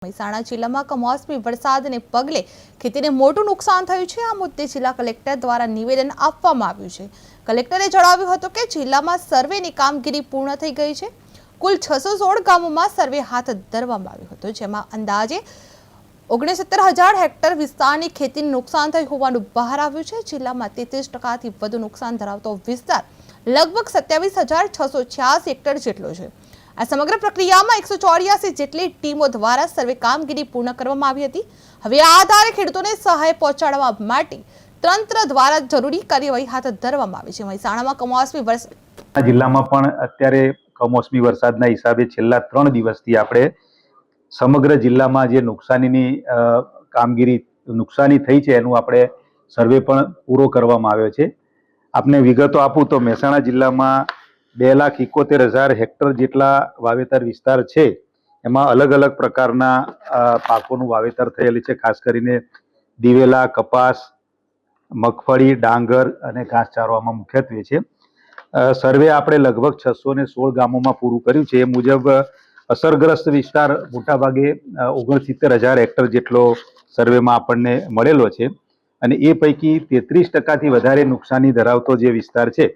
મહેસાણા જિલ્લામાં કમોસમી વરસાદને પગલે ખેતીને મોટું નુકસાન થયું છે। આ મુદ્દે જિલ્લા કલેક્ટર દ્વારા નિવેદન આપવામાં આવ્યું છે। કલેક્ટરે જણાવ્યું હતું કે જિલ્લામાં સર્વેની કામગીરી પૂર્ણ થઈ ગઈ છે। કુલ 616 ગામોમાં સર્વે હાથ ધરવામાં આવ્યો હતો, જેમાં અંદાજે 69,000 હેક્ટર વિસ્તારની ખેતીને નુકસાન થયું હોવાનું બહાર આવ્યું છે। જિલ્લામાં 33% વધુ નુકસાન ધરાવતો વિસ્તાર લગભગ 27,686 હેક્ટર જેટલો છે। આ સમગ્ર પ્રક્રિયામાં 184 જેટલી ટીમો દ્વારા સર્વે કામગીરી પૂર્ણ કરવામાં આવી હતી। હવે આ આધારે ખેડૂતોને સહાય પહોંચાડવા માટે તંત્ર દ્વારા જરૂરી કાર્યવાહી હાથ ધરવામાં આવી છે। મહેસાણામાં કમોસમી વરસાદ જિલ્લામાં પણ અત્યારે કમોસમી વરસાદના હિસાબે છેલ્લા 3 દિવસથી આપણે સમગ્ર જિલ્લામાં જે નુકસાની થઈ છે એનું આપણે સર્વે પણ પૂરો કરવામાં આવ્યો છે। આપને વિગતો આપું તો મહેસાણા જિલ્લામાં 2,71,000 હેક્ટર જેટલા વાવેતર વિસ્તાર છે। એમાં અલગ અલગ પ્રકારના પાકોનું વાવેતર થયેલું છે, ખાસ કરીને દિવેલા, કપાસ, મગફળી, ડાંગર અને ઘાસચારો આમાં મુખ્યત્વે છે। સર્વે આપણે લગભગ 616 ગામોમાં પૂરું કર્યું છે। એ મુજબ અસરગ્રસ્ત વિસ્તાર મોટાભાગે 69,000 હેક્ટર જેટલો સર્વેમાં આપણને મળેલો છે, અને એ પૈકી 33%થી વધારે નુકસાની ધરાવતો જે વિસ્તાર છે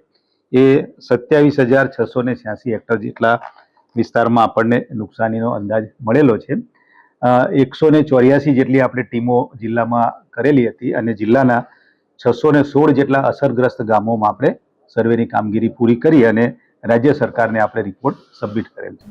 એ 27,686 હેક્ટર જેટલા વિસ્તારમાં આપણને નુકસાનીનો અંદાજ મળેલો છે। 184 જેટલી આપણે ટીમો જિલ્લામાં કરેલી હતી અને જિલ્લાના 616 જેટલા અસરગ્રસ્ત ગામોમાં આપણે સર્વેની કામગીરી પૂરી કરી અને રાજ્ય સરકારને આપણે રિપોર્ટ સબમિટ કરેલ છે।